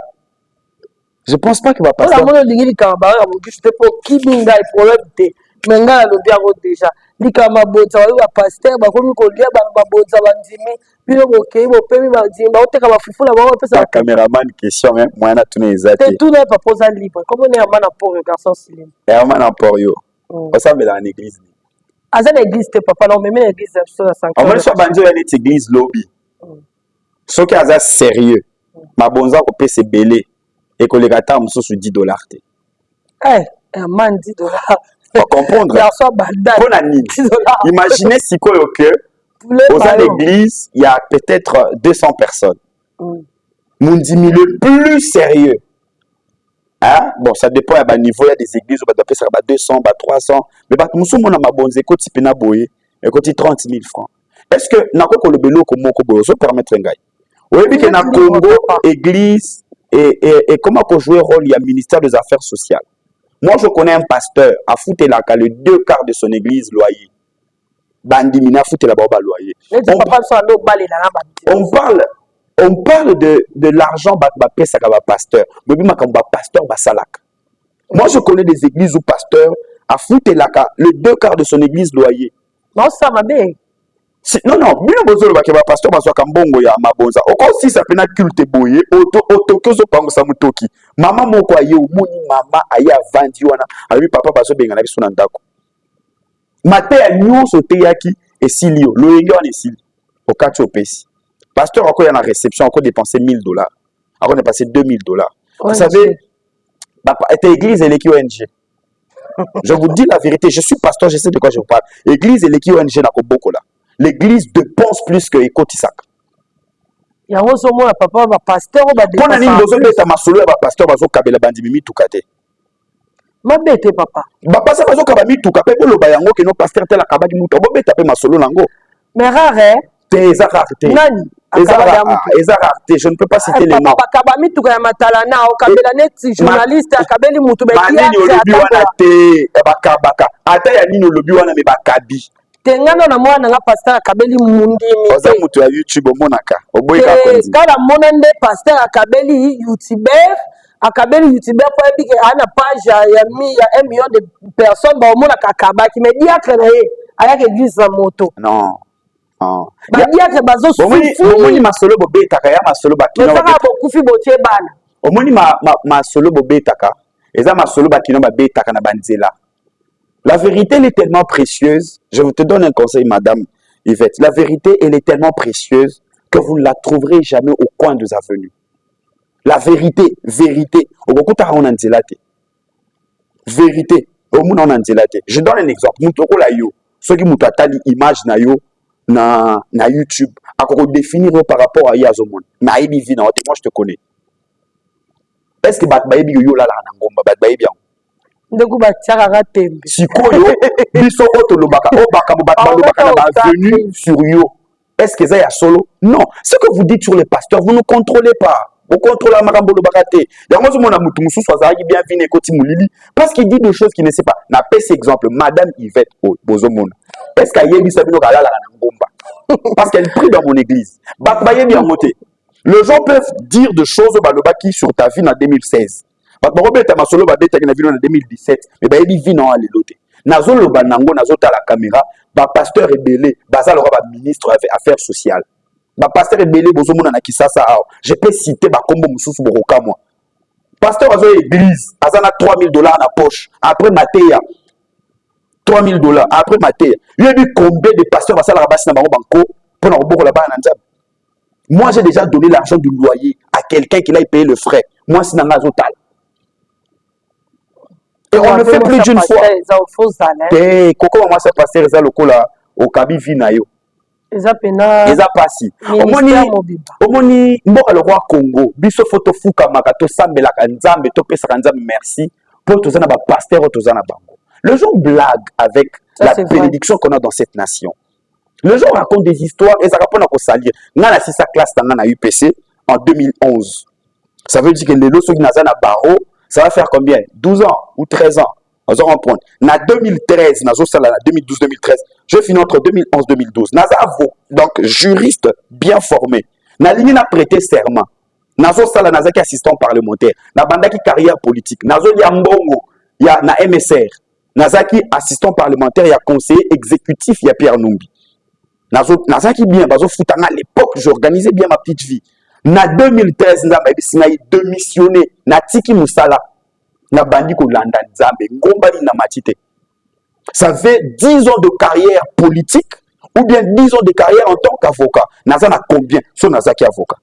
je pense pas que va passer. Voilà, moi lingi likamba ba Mugisho te pour kibinga et problème te. Menga lo biago déjà. Likama bonza ba pasteur ba komi ko lia ba bonza ba ndimi bino bokei bo pemi ba ndimi ba oteka ba fufula ba pesa cameraman question même moi na tuna ezate. C'est tout n'est pas posé libre. Comme on est amana pour le garçon Silim. Et amana pour yo. On s'appelle dans l'église. À l'église te papa non mais l'église sur la 5. On va soit banjo ya l'église lobby. Ce qui est sérieux. Ma bonza ko pese belé et que les gars mususu sur $10 te. Un man $10. Faut comprendre. Imaginez si quoi que aux l'église, il y a peut-être 200 personnes. Mundimi le plus sérieux. Hein? Bon, ça dépend à niveau, il y a des églises où on peut faire 200, 300. Mais nous sommes à ma bonne écoute, si pena boye, écoute 30 000 francs. Est-ce que n'a pas le bélo comme mon kobo, ça permettre un gars? Oui, mais que na Congo, église et comment qu'on joue rôle, il y a ministère des Affaires sociales. Moi, je connais un pasteur à Foutelaka, le 2 quarts de son église loyer. bandi mina foute la baba loyer. On parle de l'argent ba pesa ka ba pasteur. Mais ma kamba pasteur ba salaka. Moi je connais des églises où pasteur a foutu le 2/4 de son église loyer. Non ça m'a bien. Non, bino bozolo ba ke ba pasteur ba soka mbongo ya mabonza. Oko si ça pena culte boye, otokozo pango sa mutoki. Mama moko aye omoni mama aya vandi wana, ali papa ba so benga na biso na ndako. Mate ya nyonso te yaki esilio, loyenge wana esili. Okati opesi. Pasteur encore y a la réception, encore dépensé $1000. Encore dépensé $2000. Vous savez, cette église et l'équipe ONG. Je vous dis la vérité, je suis pasteur, je sais de quoi je vous parle. L'église et l'équipe ONG n'a pas beaucoup là. L'église dépense plus que Ekotisak. Il y a aussi un papa, un pasteur, un pasteur. Quand on a un pasteur, un kabela bandi mimi tukate. Ma bête papa. Papa ça bazo kabami tukape ko loba yango ke no pasteur tela kabaki muto. Bo beta pe masolo nango. Mais rare. T'es rareté. Nani? rareté. Je ne peux pas citer les noms. Kabami tuka ya matalana o kabela net journaliste akabeli mutu be kia. Nani olobi wana te bakabaka. Ata ya nini olobi wana me bakabi. Tengano na mwana nga pasteur akabeli mundimi. Oza mutu ya YouTube omonaka. Oboyeka konzi. Kala monende pasteur akabeli YouTuber. Akabeli YouTuber pour ebike ana page ya 1 million de personnes ba omonaka akabaki me diacre na ye ayaka église za moto. Non. Ba diacre bazo sufu. Omoni masolo bobetaka ya masolo bakino. Eza ba kufi botie bana. Omoni masolo bobetaka. Eza masolo bakino babetaka na banzela. La vérité, elle est tellement précieuse. Je vous te donne un conseil, madame Yvette. La vérité, elle est tellement précieuse que vous ne la trouverez jamais au coin de sa venue. La vérité, vérité. Vérité. Je donne un exemple. Ceux qui m'ont image na yo na YouTube, à définir par rapport à Yazomon. Moi, je te connais. Est-ce que Batbaïbi yo la ngomba Batbaïbi ndeko batiaka tembe sikoyo biso otolobaka obaka bobaka na venu sur yo. Est-ce que ça y a solo? Non. Ce que vous dites sur les pasteurs, vous ne contrôlez pas. Vous contrôlez la marambo de bakate. Yango mona mutu musu swazaki bien vine koti mulili parce qu'il dit des choses qu'il ne sait pas. Na pese exemple madame Yvette Bozomona. Est-ce qu'elle yebi sabino kala la ngomba? Parce qu'elle prie dans mon église. Bakbaye bien monté. Les gens peuvent dire des choses au balobaki sur ta vie en 2016. Bakbarobe ta masolo babeta na vie en 2017. Mais ba yebi vie non alelote. Nazolo banango nazota la caméra, ba pasteur rebelle, baza le roi ministre affaires sociales. Ba pasteur rebelle bozomona na kisasa awo. Je peux citer ba kombo mususu boroka moi. Pasteur azo église, azana $3000 na poche. Après Matéa $3000. Après Matéa. Yebi combien de pasteurs basala rabasi na bango banko pour na roboko la bana nzab. Moi j'ai déjà donné l'argent du loyer à quelqu'un qui l'a payé le frais. Moi c'est nanga zotal. Et on le fait plus d'une fois. Et Coco, moi, c'est passé au Kabi Vinayo. Eza pasi. Omoni mboka le roi Congo. Biso photo fuka makato sambela kanzambe to pesa kanzambe merci pour tous na ba pasteur tous na bango. Le gens blague avec la bénédiction qu'on a dans cette nation. Le gens raconte des histoires et ça répond à quoi salir. Nga na sa classe na UPC en 2011. Ça veut dire que les lots qui na baro ça va faire combien? 12 ans ou 13 ans. On va reprendre. En 2013, en 2012-2013, je finis entre 2011 et 2012. Nazavo, donc juriste bien formé. Naligné n'a prêté serment. Nazo Sala Nazaki assistant parlementaire. Nabandaki carrière politique. Nazo Yambongo, il y a na MSR. Nazaki assistant parlementaire, il y a conseiller exécutif, il y a Pierre Numbi. Nazaki bien, bazo foutanga à l'époque, j'organisais bien ma petite vie. Na 2013 na démissionné na tiki musala na bandi ko landa nzambe ngomba na matite. Ça fait 10 ans de carrière politique ou bien 10 ans de carrière en tant qu'avocat. Naza na combien so nazaki avocat?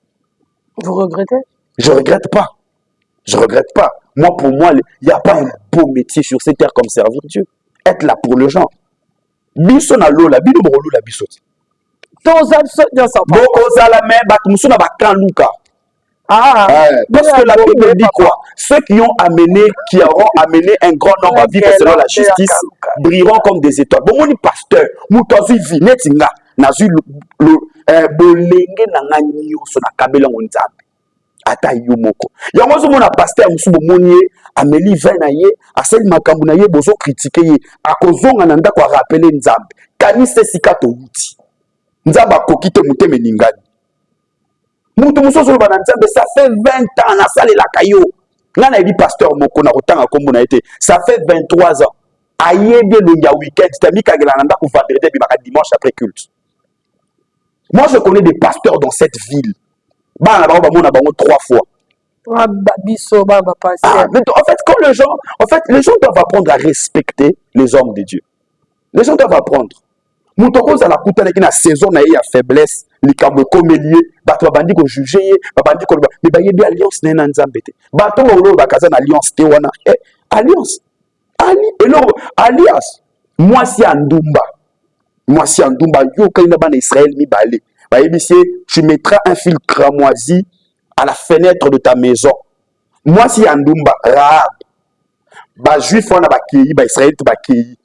Vous regrettez? Je regrette pas. Je regrette pas. Moi pour moi, il y a pas un beau métier sur cette terre comme servir Dieu. Être là pour les gens. Biso na lola, bino borolo la bisoti. Parce que la Bible dit quoi? Ceux qui ont amené, qui auront amené un grand nombre à vivre selon la justice, brilleront comme des étoiles. Bon, mon pasteur, Moutazi vi, netinga, nazu le bolenge na nganyo so na kabela nzambe. Ata yomoko. Yango zo mona pasteur musubo monye, ameli vin na ye, aseli makambu na ye bozo critiquer ye, akozonga na ndako a rappeler nzambe. kanisa esika touti nzambe akoki te motema eningani mutu mosusu oloba na nzambe ça fait 20 ans nasalelaka yo nga nayebi pasteur moko na kotanga nkombo na ye te ça fait 23 ans ayebi elongi ya weekend tamikangela na ndako vendredi ebimaka dimanche après culte. Moi je connais des pasteurs dans cette ville bana na bango bamona bango 3 fois. Ah, biso baba pasteur. Ah, en fait quand les gens doivent apprendre à respecter les hommes de Dieu. Les gens doivent apprendre. Mutoko za la kutana ki na saison na ye ya faiblesse likambo komelie bato babandi ko juger ye babandi ko mais ba yebi alliance na nzambe te bato ngolo bakaza na alliance te wana alliance alias mwasi ya ndumba yo kaina bana Israël mibale ba yebi tu mettras un fil cramoisi à la fenêtre de ta maison mwasi ya ndumba Rahab ba juif wana ba kei ba Israël te ba kei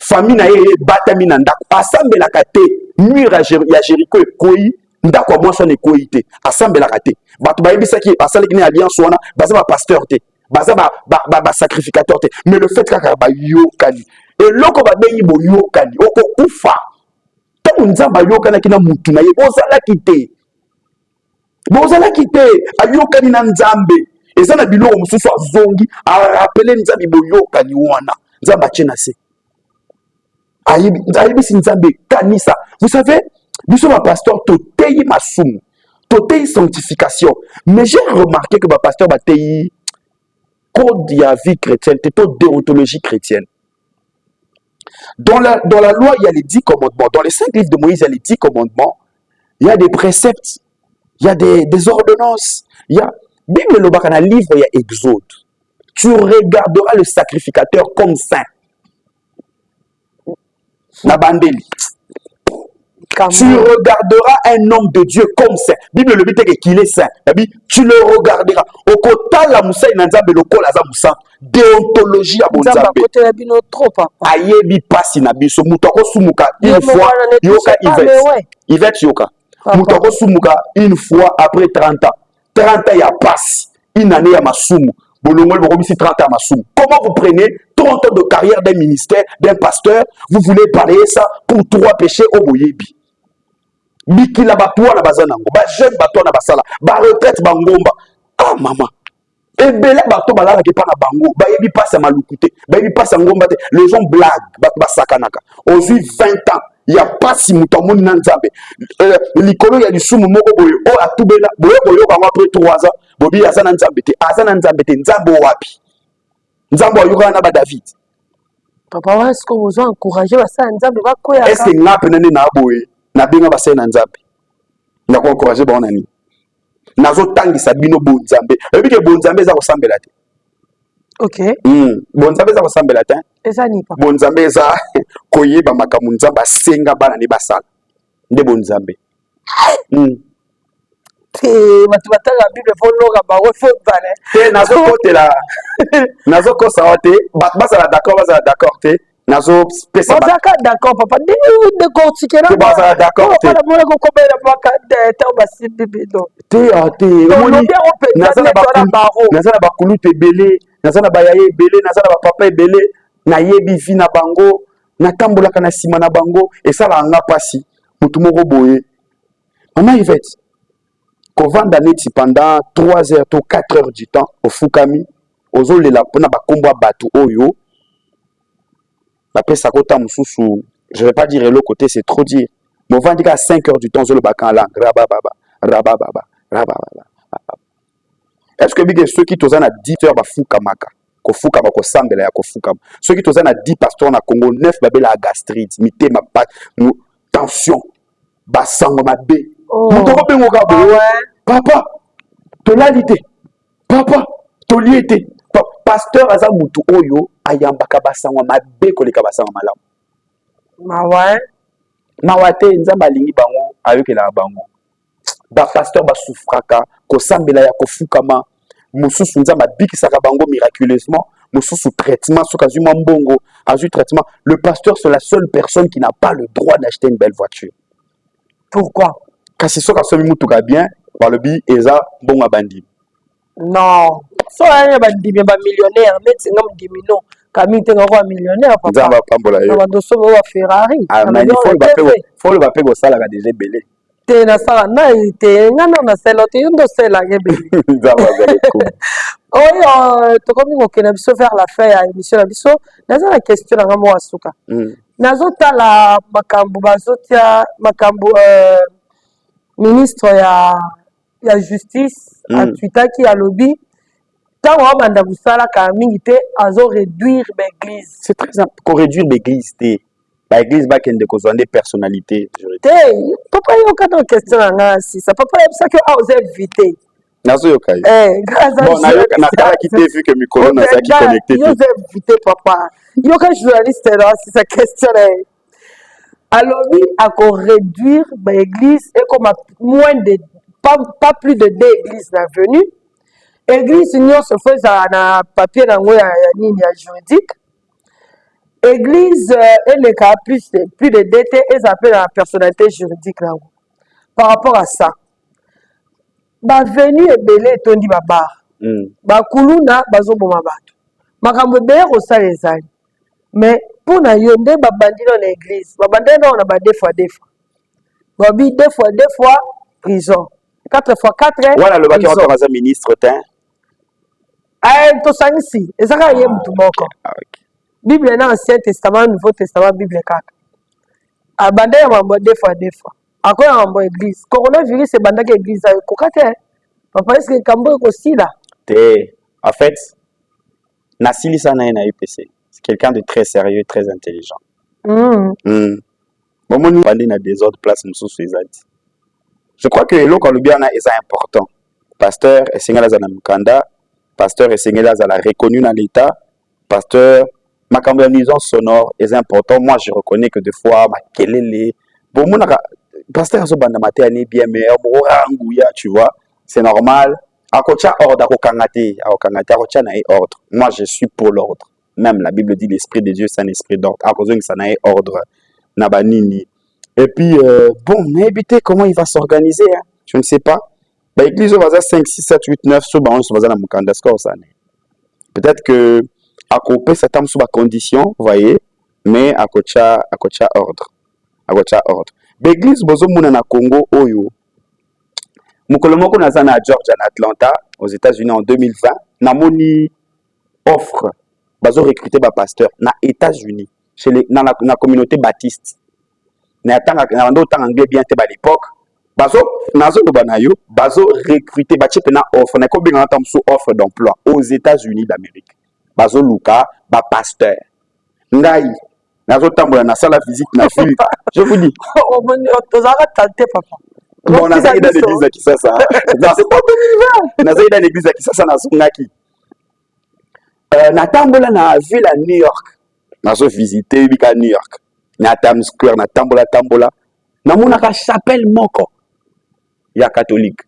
famille na ye batami na ndako asambelaka te mur ya Jéricho ekoyi ndako ya mwasi wana ekoyi te asambelaka te bato bayebisaki asalaki na alliance wana baza bapasteur te baza basacrificateur te mais le fait kaka bayokani eloko babengi boyokani okokufa ntango nzambe ayokanaki na mutu na ye bozalaki te ayokani na nzambe eza na biloko mosusu azongi arapele nzambe boyokani wana nzambe atie na se ayebisi nzambe kanisa. Vous savez, biso ba pasteur totei masumu totei sanctification mais j'ai remarqué que ba pasteur batei code ya vie chrétienne to déontologie chrétienne. Dans la loi il y a les 10 commandements, dans les 5 livres de Moïse il y a les 10 commandements, il y a des préceptes, il y a des ordonnances, il y a Bible le baka na livre il y a Exode. Tu regarderas le sacrificateur comme saint. Nabandeli. Tu regarderas un homme de Dieu comme saint. Bible le dit qu'il est saint. Tu le regarderas. Au kota la moussa inanzambe le kol aza moussa. Déontologie à bonzambe. Ayebi pasi na biso. Mutoko sumuka une fois. Yoka Yvette yoka. Mutoko sumuka une fois après 30 ans. 30 ans ya passe. Une année ya masumu. Comment vous prenez 30 ans de carrière d'un ministère, d'un pasteur, vous voulez balayer ça pour 3 péchés au boyebi. Bikila batua na bazanango, ba jeune batua na basala, ba retraite bangomba. Ah maman. Et bela bato balala ke pa na bango, ba yebi passe à malukute, ba yebi passe à ngomba te. Les gens blaguent, ba sakanaka. Aujourd'hui 20 ans, il y a pas si mutamoni na nzambe. Likolo ya lisumu moko boye o atubela, boye après 3 ans. Bobi azana nzambe te nzambe wapi nzambe ayuka na ba David papa est-ce que vous encourager basa nzambe bakoya est-ce que ngape nani na boye na benga basa na nzambe na ko encourager ba onani nazo tangisa bino bo nzambe ebike bo nzambe za kosambela te OK bo nzambe za kosambela te eza ni papa bo nzambe za koyeba makamu nzambe asenga bana ni basala nde bo nzambe bato batanga Bible foloka bango fotale te nazo kosa te basala d'accord te nazo pesa basaka d'accord papa de cortiquera basala d'accord te para mona ko kobela maka te basi bibido te omoni nazala bakulu ebele nazala bayaye ebele nazala bapapa ebele nayebi vi na bango natambolaka na nsima na bango esala nga pasi mutu moko boye mama Yvette kovanda neti pendant 3 heures to 4 heures du temps au Fukami ozolela pona bakombo bato oyo bapesa kota mususu je vais pas dire le côté c'est trop dire mais on va dire à 5 heures du temps zolo bakan la rababa est-ce que bige ceux qui tozana na 10 heures bafukamaka kofukama kosambela ya kofukama ceux qui tozana na 10 pasteurs na Congo 9 babela gastrite mitema tension basango mabe mutoko bengoka boye papa tolalité papa toliete pasteur aza mutu oyo ayambaka basango mabe koleka basango malamu mawate nzambe alingi bango ayokela bango ba pasteur basufraka kosambela ya kofukama mususu nzambe abikisaka bango miraculeusement mususu traitement soki azwi mwa mbongo azwi traitement le pasteur c'est la seule personne qui n'a pas le droit d'acheter une belle voiture. Pourquoi? Kasi soka somi mutuka bien par le bi eza bonga bandi. Non. So anya bandi ba millionnaire net ngam dimino. Camille te ngoko millionnaire papa. Nzamba pambola yo. Na dosso mo wa Ferrari. Ah mais faut le bape go sala ga déjà belé. Te na sala na te ngana na selo te ndo sela ngebe. Nzamba za ko. Oyo to komi ngokena biso vers la fin ya émission na biso. Naza la question na ngamo asuka. Nazotala makambo bazotia makambo ministre ya justice atwitaki alobi ntango abanda kosala ka mingi te réduire l'église. C'est très important qu'on réduire l'église te. L'église bakende kozwa nde personnalité. Te papa yoka na question na nga sisa papa yebisaki oza invité. Nazoyoka yo. Bon na kala ki te vu que micro na za ki connecté. Yo oza invité papa. Yoka journaliste là c'est sa question là. Alobi ako réduire l'église et comme moins de pas plus de 2 églises na venue. Église union se fait na papier na ngo ya nini ya juridique. Église elle est plus de DT et s'appelle la personnalité juridique là. Par rapport à ça. Ba venu ebele tondi babar. Ba kuluna bazoboma bato. Makambo be ko sa les amis. Mais pour na yonde ba bandi dans l'église. Ba bandi on a ba 2 fois. Ba bi 2 fois prison. 4 fois 4. Voilà le baki wa ministre tin. To sangisi ezaka ye mutu moko. Bible na Ancien Testament, Nouveau Testament, Bible kaka. Abanda ya mambo 2 fois. Akoya mambo église. Coronavirus e banda ke église ayo kokate. Papa est-ce que kambo ko sila? Te. En fait, Nasili sana na UPC. C'est quelqu'un de très sérieux, très intelligent. Bon nous parler na des autres places mususu ezati. Je crois que eloko lubiana est important. Pasteur esengela za na mukanda, pasteur esengela za la reconnu dans l'état, pasteur ma nuisance sonore est important. Moi, je reconnais que des fois, bon, pasteur Azobanda Matéani bien meilleur, tu vois, c'est normal. Akocha ordre, akocha na ordre. Moi, je suis pour l'ordre. Même la Bible dit l'esprit de Dieu, c'est un esprit d'ordre. Akozo ça na ordre, nabanini. Et puis, bon, mais éviter comment il va s'organiser, hein? Je ne sais pas. L'église va 5, 6, 7, 8, 9, sur on se va dans Mukanda, peut-être que à couper cette âme sous ma condition, vous voyez, mais à kocha ordre. L'église bozo muna na Congo oyo. Mukolomoko na zana Georgia en Atlanta aux États-Unis en 2020, na moni offre bazo recruter ba pasteur na États-Unis chez les na communauté baptiste. Na tanga na ndo tanga anglais bien te ba l'époque. Bazo nazo do banayo, bazo recruter ba chepe na offre na ko binga tam sous offre d'emploi aux États-Unis d'Amérique. Bazo luka ba pasteur ngai nazo tambola na sala physique na ville je vous dis tozaka tante papa bon na zaida l'église à Kisasa non c'est pas 2020 na zaida l'église à Kisasa na sungaki na tambola na ville à New York nazo visiter bika New York na Times Square na tambola na monaka chapelle moko ya catholique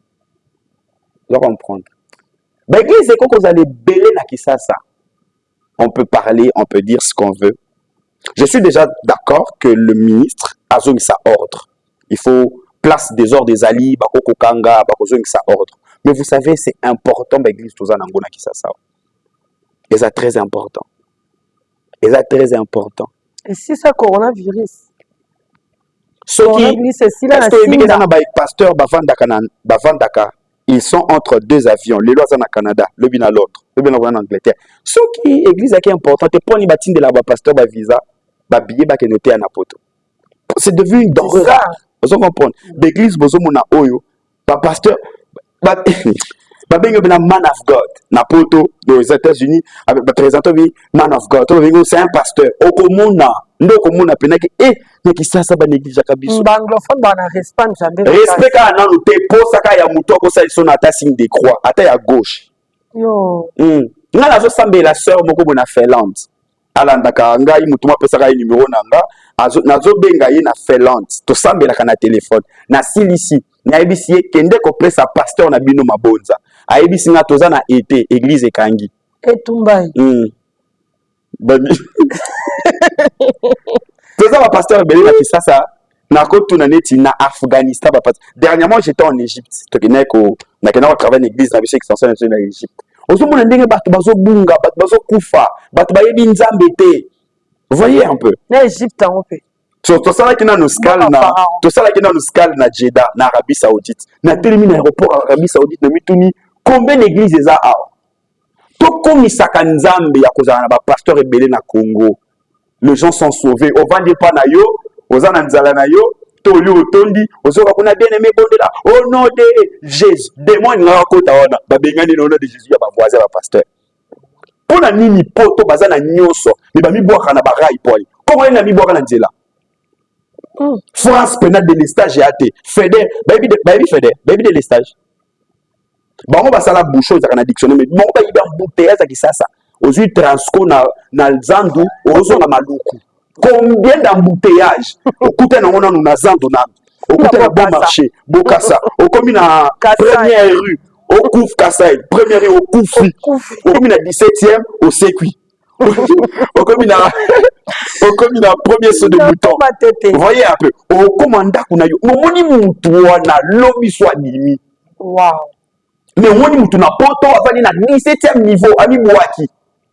vous comprendre ba église c'est qu'on allait belé na Kisasa. On peut parler, on peut dire ce qu'on veut. Je suis déjà d'accord que le ministre a besoin de sa ordre. Il faut place des ordres des alliés, bakoko kanga, besoin de sa ordre. Mais vous savez, c'est important, l'église tout ça n'angona qui ça. Et c'est très important. Et si c'est coronavirus. Ce qui est pasteur bavandaka. Ils sont entre 2 avions, le lois en Canada, le bin à l'autre, le bin en Angleterre. Ce qui église qui est important, c'est pour les bâtiments de la pasteur ba visa, ba billet ba noté à Napoto. C'est devenu une denrée rare. Vous comprenez? L'église bozo mona oyo, ba pasteur ba benga bena man of God. Napoto aux États-Unis avec ba présentant man of God. C'est un pasteur. Okomona, ndo komona penaki mais qui ça ba néglige kabiso. Anglophone ba na respect jamais. Respect ka na te posaka ya muto ko sa son ata signe de croix, ata ya gauche. Yo. Nga nazo sambe la sœur moko bona Finlande. Alandaka ngai mutu ma pesaka ye numéro nanga, nazo benga ye na Finlande. To sambe la kana téléphone. Na silisi, na ebisi kende ko presa pasteur na bino mabonza. A ebisi nga toza na été église ekangi. Etumbai. Bani. Toza ba pasteur belé na Kisasa. Na kotuna neti na Afghanistan ba pasteur. Dernièrement j'étais en Égypte. To keneko na kenako travailler en église na biso extension en Égypte. ozomona ndenge bato bazobunga bato bazokufa bato bayebi nzambe te. Vous voyez un peu. Na Égypte en fait. tosalaki nanu scale na Jeddah na Arabie Saoudite na telemi na aéroport Arabie Saoudite na mituni combien d'églises eza awa tokomisaka nzambe ya kozala na bapasteur ebele na Congo. Les gens sont sauvés ovandi pa na yo oza na nzala na yo toli otondi ozoka kuna bien aimé bondela au nom de Jésus démon ngaka kota wana babengani na au nom de Jésus ya bavoisin ba pasteur pona nini poto baza na nyonso me bamibwaka na barai poli comment ena mibwaka na nzela. France pena délestage ya te Feder bayebi délestage bango basala bouchon ezaka na dictionnaire mais bango bayebi embouteillage ya kisasa ozwi transco na zandu ozonga maluku combien d'embouteillage okuta nango nanu na zandu nanu okuta na bon marché bokasa okomi na première rue okufi Kasai première rue okufi okomi na 17e osekwi okomi na premier saut de bouton. Vous voyez un peu okomanda kuna yo omoni mutu wana lobi so adimi. Wow. Mais omoni mutu na poto avandi na 17e niveau ami bwaki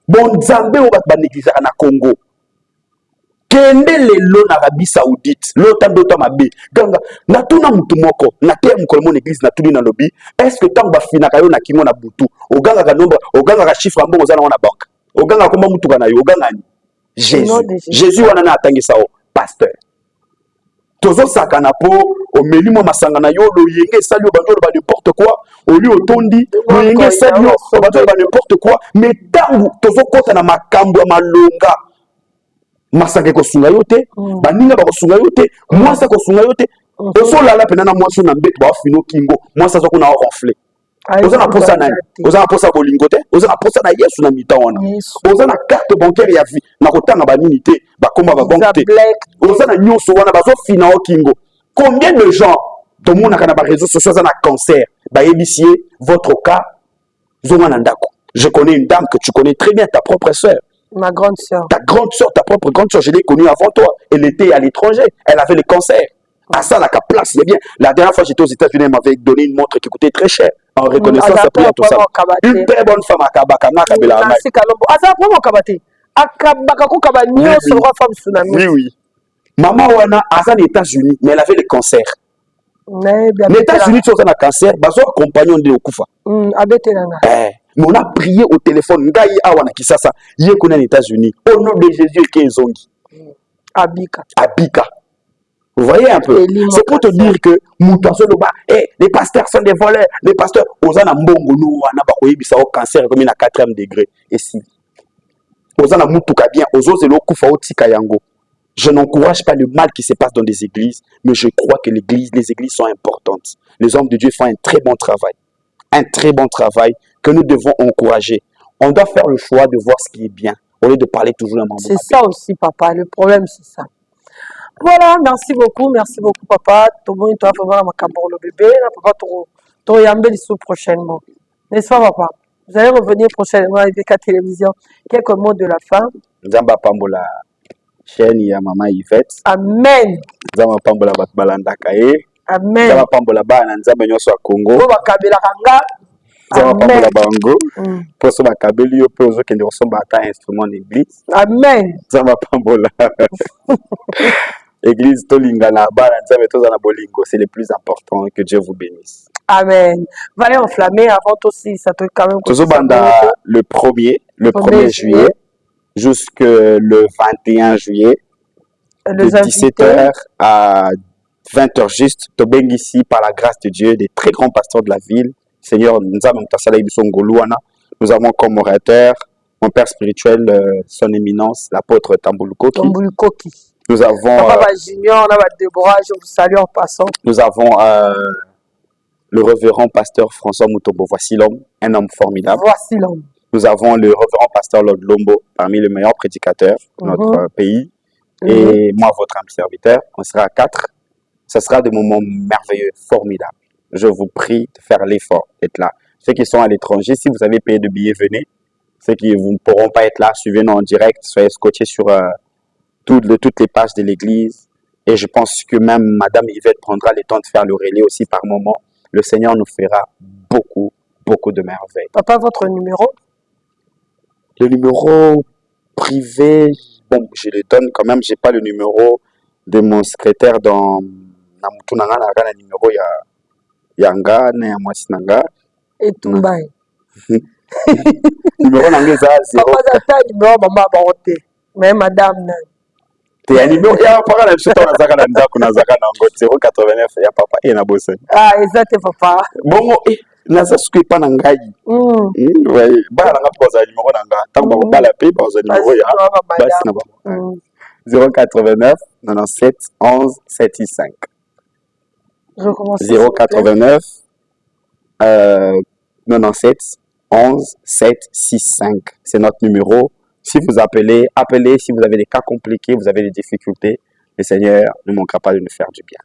bon nzambe o bato banéglisaka na Congo kende lelo na Arabie Saoudite lotambe ota mabe ganga natuna mutu moko na te mukolo mon église na tuni na lobby est-ce que tant bafinaka yo na kingo na butu oganga ka nombre oganga ka chiffre mbongo za na banque oganga komba mutu kana yo oganga ni Jésus wana na atangisa o pasteur tozo sakana po omeli mo masanga na yo loyenge sali yo bando ba n'importe quoi oli otondi loyenge sali yo bando ba n'importe quoi mais tangu tozo kota na makambo ya malonga masaka ko sunga yo te baninga ba ko sunga yo te mwasa ko sunga yo te oso lala pena na mwasa na mbeto ba fino kingo mwasa zo kuna ronfler oza na posa na oza na posa bolingo te oza na posa na Yesu na mita wana oza na carte bancaire ya vie na kotanga banini te bakoma ba banque te oza na nyonso wana bazo fina o kingo. Combien de gens tout le monde a na réseaux sociaux za na cancer ba yebisie votre cas zonga na ndako. Je connais une dame que tu connais très bien, ta propre sœur. Ma grande sœur. Ta grande sœur, ta propre grande sœur, je l'ai connue avant toi. Elle était à l'étranger, elle avait le cancer. À ça, la place, c'est bien. La dernière fois, j'étais aux États-Unis, elle m'avait donné une montre qui coûtait très cher. En reconnaissance, ça prière, tout ça. Une très bonne femme à Kabaka, na Kabela. Oui, oui. Maman Wana, à les États-Unis, mais elle avait le cancer. Les États-Unis, tu as un cancer, bazo compagnon de Okufa. Mais on a prié au téléphone. Ngai awana kisasa, yé connaît les États-Unis. Au nom de Jésus, qui est zongi. Abika. Abika. Vous voyez un peu. C'est pour te dire que les pasteurs sont des voleurs. Les pasteurs, Ozana Mbongo, nous, on a pas au cancer comme à 4e degré. Et si Ozana Mutuka bien, Ozozelo Kufa Otika Yango. Je n'encourage pas le mal qui se passe dans des églises, mais je crois que les églises sont importantes. Les hommes de Dieu font un très bon travail. Un très bon travail que nous devons encourager. On doit faire le choix de voir ce qui est bien, au lieu de parler toujours un moment. C'est ça aussi, papa. Le problème, c'est ça. Voilà, merci beaucoup, papa. Tout le monde doit faire le bébé. Papa, tu vas y prochainement. N'est-ce pas, papa? Vous allez revenir prochainement avec la télévision. Quelques mots de la fin. Nzamba Pambola, chaîne ya Maman Yvette. Amen. Nzamba Pambola Batbalanda Kaye. Amen. Nzamba Pambola Bana Nzamba Nyoso Congo. Nzamba Pambola Bango. Pour ce bakabeli yo pe ozo kende osomba ata instrument d'église. Amen. Nzamba Pambola. Église Tolingana Bana Nzamba Tozana Bolingo, c'est le plus important. Que Dieu vous bénisse. Amen. Valé enflammé avant aussi, ça te quand même. Tozobanda le 1er juillet jusque le 21 juillet de 17h à 20h juste. Tobeng ici par la grâce de Dieu des très grands pasteurs de la ville. Seigneur, nous avons comme orateur mon père spirituel, son éminence, l'apôtre Tambulukoki. Nous avons nous avons le révérend pasteur François Mutombo. Voici l'homme, un homme formidable. Voici l'homme. Nous avons le révérend pasteur Lord Lombo, parmi les meilleurs prédicateurs de notre pays. Et moi, votre âme serviteur, on sera à 4. Ce sera des moments merveilleux, formidables. Je vous prie de faire l'effort d'être là. Ceux qui sont à l'étranger, si vous avez payé de billets, venez. Ceux qui ne pourront pas être là, suivez-nous en direct. Soyez scotchés sur toutes les pages de l'église. Et je pense que même Madame Yvette prendra le temps de faire le relais aussi par moment. Le Seigneur nous fera beaucoup beaucoup de merveilles. Papa, votre numéro? Le numéro privé, bon, je le donne quand même. J'ai pas le numéro de mon secrétaire dans Namutunanga, na numéro ya Yanga, na Mwasinanga. Et Tumbaï. Numéro nanga eza 0. Papa, t'as numéro maman baroté. Mais madame, nan. Te numéro ya papa na biso na zaka na ndako na zaka nango 089 ya papa et na bosse. Ah, exact papa. Bongo naza suki pa na ngai. Ouais, ba na nga poza numéro nanga. Tango ba bala pe poza numéro ya basi na ba. 089 97 11 75. Je commence. 089 97 11 765. C'est notre numéro. Si vous appelez, appelez. Si vous avez des cas compliqués, vous avez des difficultés, le Seigneur ne manquera pas de nous faire du bien.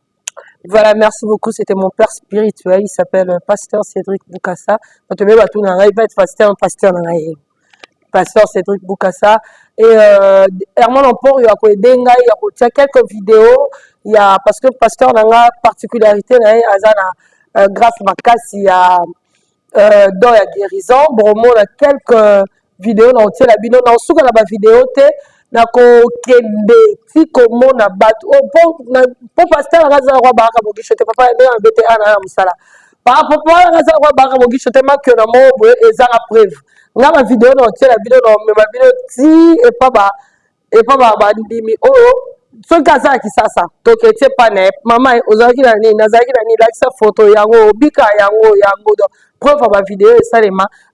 Voilà, merci beaucoup. C'était mon père spirituel. Il s'appelle Pasteur Cédric Boukassa. Il va être Pasteur Cédric Boukassa. Et Herman Lamport, il y a quelques vidéos. Il y a, parce que Pasteur n'a pas particularité, grâce à il y a dans la guérison. Bon, il y a quelques vidéo na otela bino na osuka na ba vidéo te na ko kende ti komo na batu po pasteur ngaza kwa baka bogisho te papa nde ambete ana musala pa papa ngaza kwa baka bogisho te makyo na mobo ezanga preuve nga ba vidéo na otela bino na mema bino ti e pa ba ndimi o so kaza kisasa to ketie pane mama ozaki na ni nazaki na ni lakisa photo yango bika yango do preuve ma vidéo et ça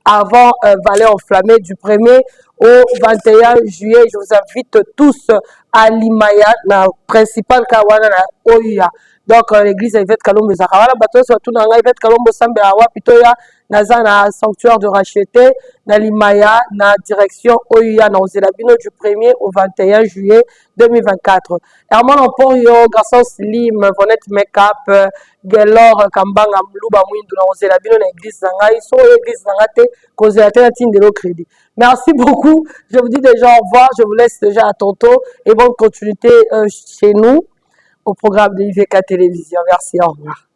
avant Vallée enflammée du 1er au 21 juillet. Je vous invite tous à l'Imaya, la principale Kawana na Oya. Donc l'église Yvette Kalombo Zakawana, bateau soit tout dans Yvette Kalombo Samberawa, Pitoya, Nazana sanctuaire de racheté, na l'Imaya, na direction Oya, na Ozelabino du 1er au 21 juillet 2024. Herman Emporio, garçon slim, Vonette Make-up, Gelor, Kambanga, Mluba Mwindu, na Ozelabino, na l'église Zanga, ils sont l'église Zanga, Kozelaté, la Tine de l'eau crédit. Merci beaucoup. Je vous dis déjà au revoir. Je vous laisse déjà à tantôt et bonne continuité chez nous au programme de IVK Télévision. Merci, au revoir.